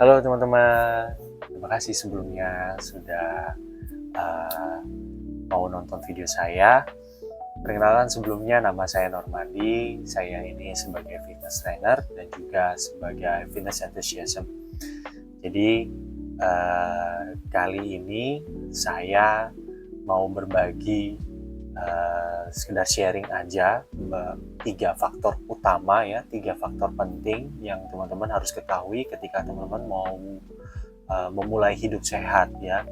Halo teman-teman, terima kasih sebelumnya sudah uh, mau nonton video saya. Perkenalkan sebelumnya nama saya Normandi, saya ini sebagai fitness trainer dan juga sebagai fitness enthusiasm. Jadi kali ini saya mau berbagi sekedar sharing aja 3 faktor utama ya, 3 faktor penting yang teman-teman harus ketahui ketika teman-teman mau memulai hidup sehat ya.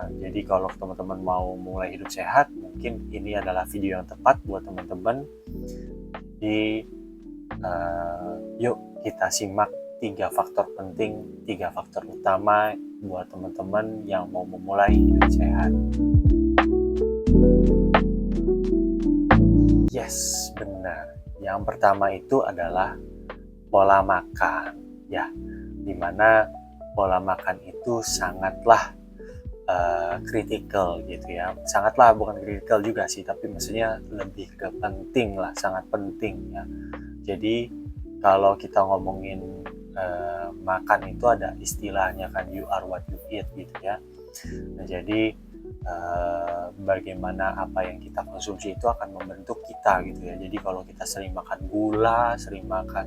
Jadi kalau teman-teman mau mulai hidup sehat, mungkin ini adalah video yang tepat buat teman-teman. Di yuk kita simak 3 faktor penting, 3 faktor utama buat teman-teman yang mau memulai hidup sehat. Yes, benar. Yang pertama itu adalah pola makan, ya, dimana pola makan itu sangatlah kritikal gitu ya. Sangatlah, bukan kritikal juga sih, tapi maksudnya lebih ke penting lah, sangat penting ya. Jadi kalau kita ngomongin makan itu ada istilahnya kan, you are what you eat gitu ya. Nah, jadi bagaimana apa yang kita konsumsi itu akan membentuk kita gitu ya. Jadi kalau kita sering makan gula, sering makan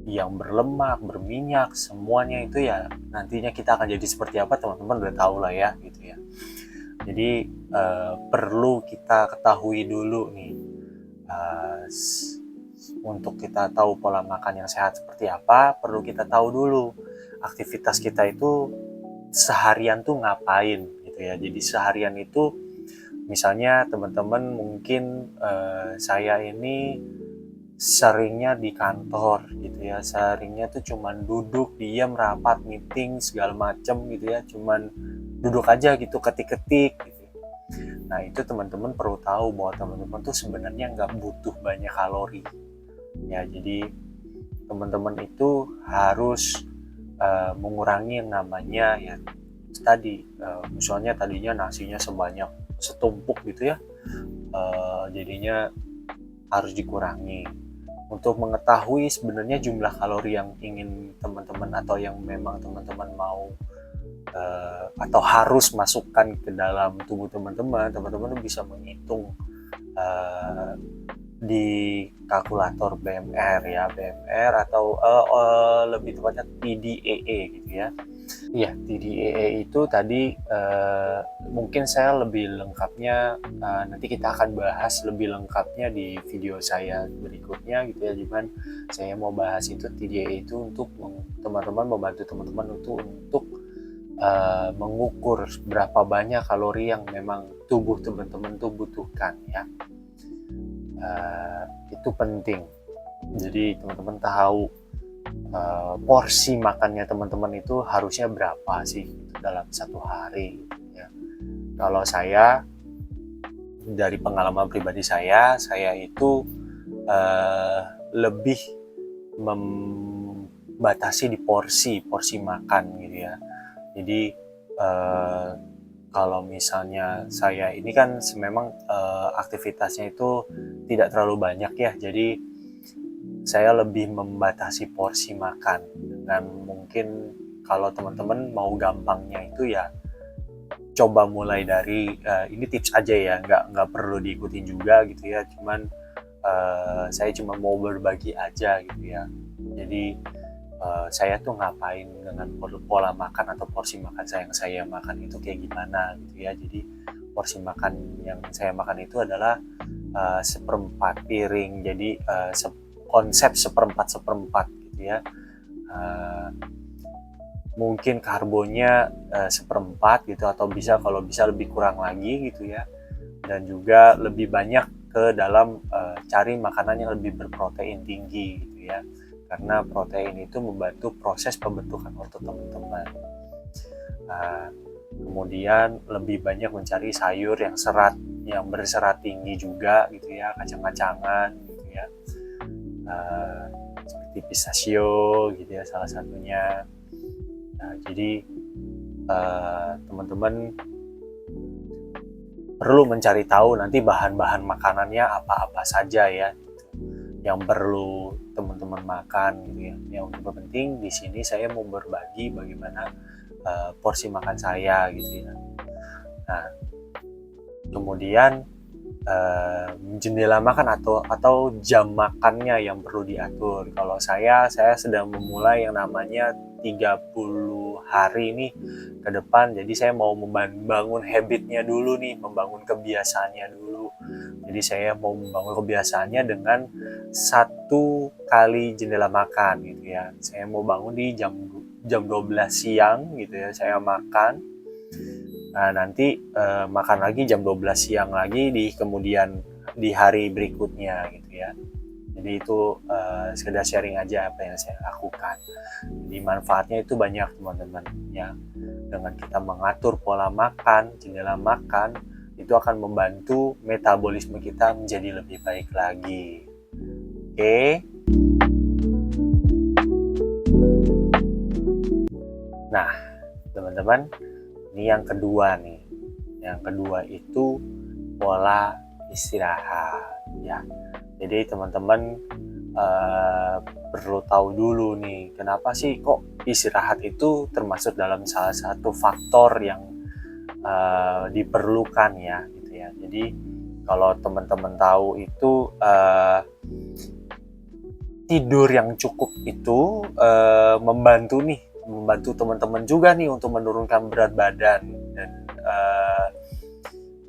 yang berlemak, berminyak, semuanya itu ya nantinya kita akan jadi seperti apa teman-teman udah tahu lah ya gitu ya. Jadi perlu kita ketahui dulu nih, untuk kita tahu pola makan yang sehat seperti apa, perlu kita tahu dulu aktivitas kita itu seharian tuh ngapain gitu ya. Jadi seharian itu misalnya teman-teman mungkin saya ini seringnya di kantor gitu ya, seringnya tuh cuman duduk diam, rapat, meeting segala macem gitu ya, cuman duduk aja gitu, ketik-ketik gitu. Nah itu teman-teman perlu tahu bahwa teman-teman tuh sebenarnya nggak butuh banyak kalori ya. Jadi teman-teman itu harus mengurangi yang namanya ya tadi, misalnya tadinya nasinya sebanyak setumpuk gitu ya, jadinya harus dikurangi. Untuk mengetahui sebenarnya jumlah kalori yang ingin teman-teman atau yang memang teman-teman mau atau harus masukkan ke dalam tubuh teman-teman bisa menghitung di kalkulator BMR ya, BMR atau lebih tepatnya TDEE gitu ya. Iya, TDEE itu tadi mungkin saya lebih lengkapnya nanti kita akan bahas lebih lengkapnya di video saya berikutnya gitu ya. Cuman saya mau bahas itu TDEE itu untuk teman-teman, membantu teman-teman untuk mengukur berapa banyak kalori yang memang tubuh teman-teman tuh butuhkan ya. Itu penting. Jadi teman-teman tahu porsi makannya teman-teman itu harusnya berapa sih dalam satu hari ya. Kalau saya dari pengalaman pribadi saya itu lebih membatasi di porsi makan gitu ya. Jadi kalau misalnya saya ini kan memang aktivitasnya itu tidak terlalu banyak ya, jadi saya lebih membatasi porsi makan dengan mungkin kalau teman-teman mau gampangnya itu ya coba mulai dari ini tips aja ya, nggak perlu diikutin juga gitu ya, cuman saya cuma mau berbagi aja gitu ya. Jadi saya tuh ngapain dengan pola makan atau porsi makan yang saya makan itu kayak gimana gitu ya. Jadi porsi makan yang saya makan itu adalah seperempat piring, jadi konsep seperempat gitu ya. Mungkin karbonnya seperempat gitu, atau kalau bisa lebih kurang lagi gitu ya. Dan juga lebih banyak ke dalam cari makanan yang lebih berprotein tinggi gitu ya, karena protein itu membantu proses pembentukan otot teman-teman. Kemudian lebih banyak mencari sayur yang berserat tinggi juga gitu ya, kacang-kacangan gitu ya, seperti pistachio gitu ya salah satunya. Nah, jadi teman-teman perlu mencari tahu nanti bahan-bahan makanannya apa-apa saja ya, yang perlu teman-teman makan gitu ya. Yang terpenting di sini saya mau berbagi bagaimana porsi makan saya gitu ya. Nah, kemudian jendela makan atau jam makannya yang perlu diatur. Kalau saya sedang memulai yang namanya 30 hari nih ke depan. Jadi saya mau membangun habitnya dulu nih, membangun kebiasaannya dulu. Jadi saya mau membangun kebiasaannya dengan 1 kali jendela makan gitu ya. Saya mau bangun di jam 12 siang gitu ya, saya makan. Nah, nanti makan lagi jam 12 siang lagi di hari berikutnya gitu ya. Jadi itu sekedar sharing aja apa yang saya lakukan. Jadi manfaatnya itu banyak teman-teman ya. Dengan kita mengatur pola makan, jendela makan, itu akan membantu metabolisme kita menjadi lebih baik lagi. Oke. Nah, teman-teman, ini yang kedua nih. Yang kedua itu pola istirahat ya. Jadi teman-teman perlu tahu dulu nih, kenapa sih kok istirahat itu termasuk dalam salah satu faktor yang diperlukan ya gitu ya. Jadi kalau teman-teman tahu itu tidur yang cukup itu membantu teman-teman juga nih untuk menurunkan berat badan dan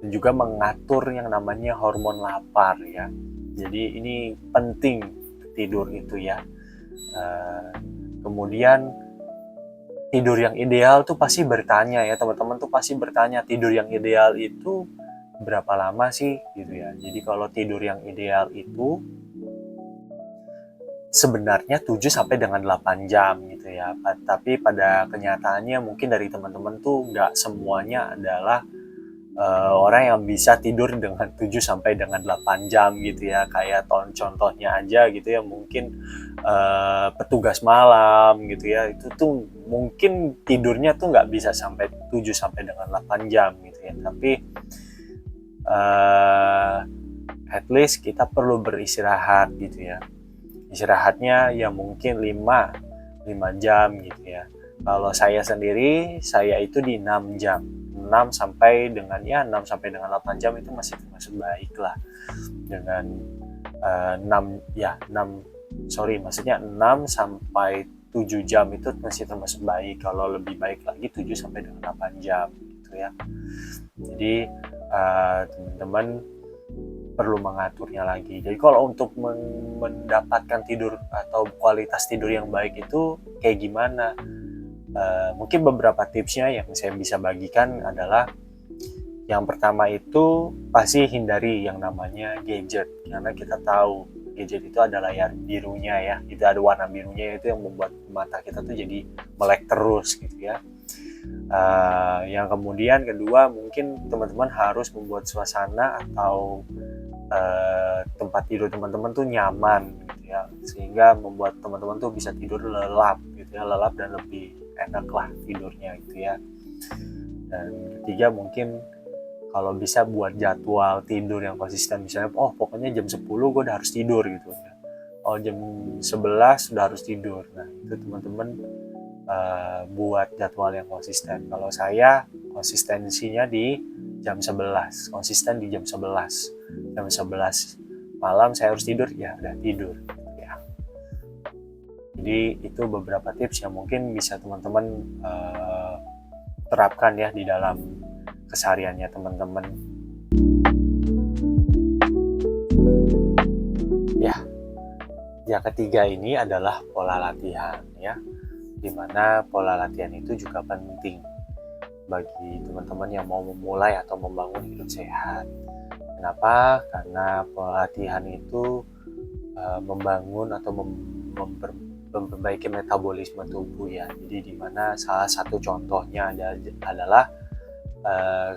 juga mengatur yang namanya hormon lapar ya. Jadi ini penting tidur itu ya. Kemudian tidur yang ideal tuh pasti bertanya ya, teman-teman tuh pasti bertanya tidur yang ideal itu berapa lama sih gitu ya. Jadi kalau tidur yang ideal itu sebenarnya 7 sampai dengan 8 jam gitu ya. Tapi pada kenyataannya mungkin dari teman-teman tuh nggak semuanya adalah orang yang bisa tidur dengan 7 sampai dengan 8 jam gitu ya. Kayak contohnya aja gitu ya, mungkin petugas malam gitu ya. Itu tuh mungkin tidurnya tuh nggak bisa sampai 7 sampai dengan 8 jam gitu ya. Tapi at least kita perlu beristirahat gitu ya. Istirahatnya ya mungkin 5 jam gitu ya. Kalau saya sendiri, saya itu di 6 jam. 6 sampai dengan 8 jam itu masih termasuk baik lah. Dengan 6 sampai 7 jam itu masih termasuk baik. Kalau lebih baik lagi 7 sampai dengan 8 jam gitu ya. Jadi teman-teman perlu mengaturnya lagi. Jadi kalau untuk mendapatkan tidur atau kualitas tidur yang baik itu kayak gimana? Mungkin beberapa tipsnya yang saya bisa bagikan adalah yang pertama itu pasti hindari yang namanya gadget, karena kita tahu gadget itu ada layar birunya ya, itu ada warna birunya, itu yang membuat mata kita tuh jadi melek terus gitu ya. Yang kemudian kedua, mungkin teman-teman harus membuat suasana atau tempat tidur teman-teman tuh nyaman gitu ya, sehingga membuat teman-teman tuh bisa tidur lelap gitu ya, lelap dan lebih enak lah tidurnya gitu ya. Dan ketiga, mungkin kalau bisa buat jadwal tidur yang konsisten, misalnya pokoknya jam 10 gue udah harus tidur gitu ya, jam 11 udah harus tidur. Nah itu teman-teman buat jadwal yang konsisten. Kalau saya konsistensinya di jam 11, konsisten di jam 11 malam saya harus tidur, ya udah tidur ya. Jadi itu beberapa tips yang mungkin bisa teman-teman terapkan ya di dalam kesehariannya teman-teman. Ya ketiga ini adalah pola latihan ya, dimana pola latihan itu juga penting bagi teman-teman yang mau memulai atau membangun hidup sehat. Kenapa? Karena pola latihan itu membangun atau memperbaiki metabolisme tubuh ya. Jadi dimana salah satu contohnya adalah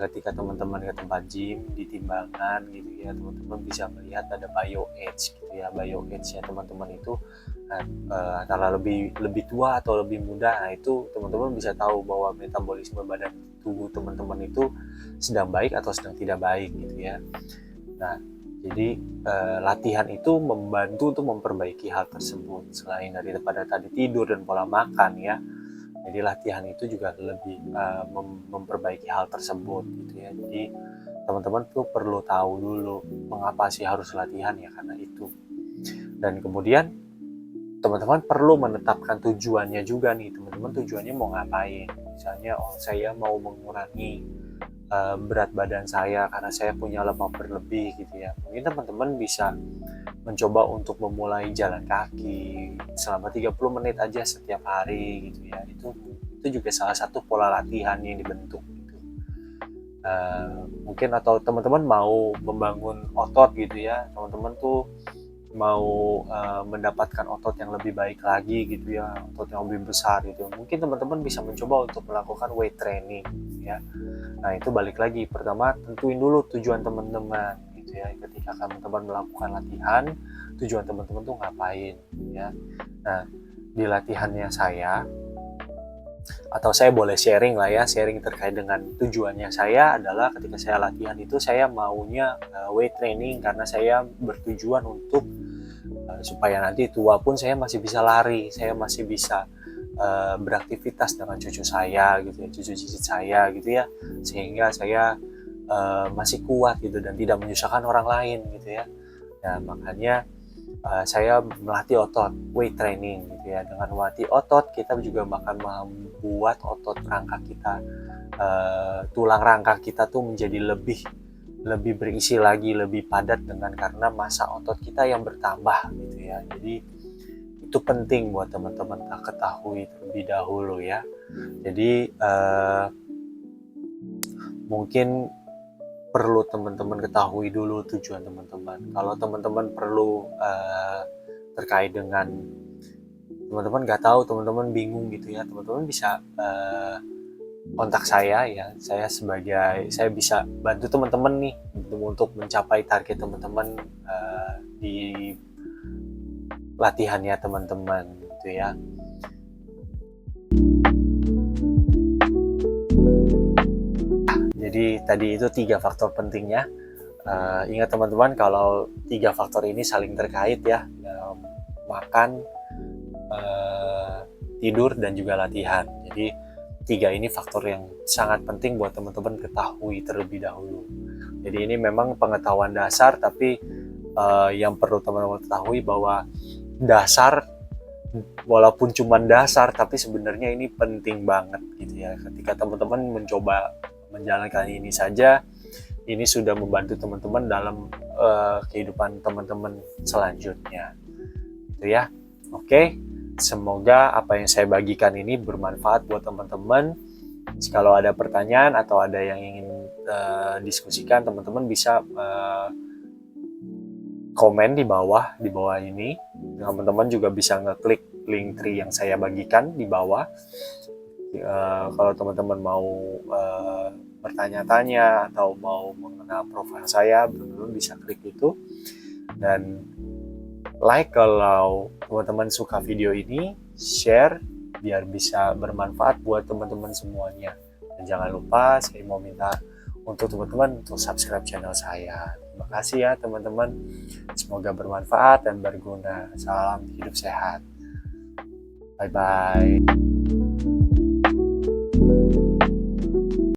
ketika teman-teman ke tempat gym, di timbangan gitu ya, teman-teman bisa melihat ada BioAge gitu ya. BioAge-nya teman-teman itu antara lebih tua atau lebih muda. Nah itu teman-teman bisa tahu bahwa metabolisme badan tubuh teman-teman itu sedang baik atau sedang tidak baik gitu ya. Nah Jadi latihan itu membantu untuk memperbaiki hal tersebut selain daripada tadi tidur dan pola makan ya. Jadi latihan itu juga lebih memperbaiki hal tersebut gitu ya. Jadi teman-teman tuh perlu tahu dulu mengapa sih harus latihan ya, karena itu. Dan kemudian teman-teman perlu menetapkan tujuannya juga nih. Teman-teman tujuannya mau ngapain? Misalnya, saya mau mengurangi berat badan saya karena saya punya lemak berlebih gitu ya. Mungkin teman-teman bisa mencoba untuk memulai jalan kaki selama 30 menit aja setiap hari gitu ya. Itu juga salah satu pola latihan yang dibentuk gitu. Mungkin atau teman-teman mau membangun otot gitu ya. Teman-teman tuh mau mendapatkan otot yang lebih baik lagi gitu ya, otot yang lebih besar gitu. Mungkin teman-teman bisa mencoba untuk melakukan weight training ya. Nah, itu balik lagi, pertama tentuin dulu tujuan teman-teman gitu ya. Ketika teman-teman melakukan latihan, tujuan teman-teman tuh ngapain ya. Nah, di latihannya saya, atau saya boleh sharing lah ya, sharing terkait dengan tujuannya saya adalah ketika saya latihan itu saya maunya weight training karena saya bertujuan untuk supaya nanti tua pun saya masih bisa lari, saya masih bisa beraktivitas dengan cucu saya gitu ya, cucu cicit saya gitu ya, sehingga saya masih kuat gitu dan tidak menyusahkan orang lain gitu ya. Nah, makanya saya melatih otot, weight training gitu ya. Dengan melatih otot kita juga akan membuat otot rangka kita, tulang rangka kita tuh menjadi lebih berisi lagi, lebih padat karena massa otot kita yang bertambah gitu ya. Jadi itu penting buat teman-teman ketahui terlebih dahulu ya. Jadi mungkin perlu teman-teman ketahui dulu tujuan teman-teman. Kalau teman-teman perlu terkait dengan teman-teman nggak tahu, teman-teman bingung gitu ya, teman-teman bisa kontak saya ya. Saya bisa bantu teman-teman nih untuk mencapai target teman-teman di latihannya teman-teman gitu ya. Jadi tadi itu 3 faktor pentingnya. Ingat teman-teman, kalau 3 faktor ini saling terkait ya, makan, tidur, dan juga latihan. Jadi 3 ini faktor yang sangat penting buat teman-teman ketahui terlebih dahulu. Jadi ini memang pengetahuan dasar, tapi yang perlu teman-teman ketahui bahwa dasar, walaupun cuma dasar, tapi sebenarnya ini penting banget gitu ya. Ketika teman-teman mencoba menjalankan ini saja, ini sudah membantu teman-teman dalam kehidupan teman-teman selanjutnya gitu ya. Oke, semoga apa yang saya bagikan ini bermanfaat buat teman-teman. Kalau ada pertanyaan atau ada yang ingin diskusikan, teman-teman bisa komen di bawah ini. Teman-teman juga bisa ngeklik link tree yang saya bagikan di bawah. Kalau teman-teman mau bertanya-tanya atau mau mengenal profil saya, teman-teman bisa klik itu. Dan like kalau teman-teman suka video ini, share biar bisa bermanfaat buat teman-teman semuanya. Dan jangan lupa, saya mau minta untuk teman-teman untuk subscribe channel saya. Terima kasih ya teman-teman. Semoga bermanfaat dan berguna. Salam hidup sehat. Bye-bye.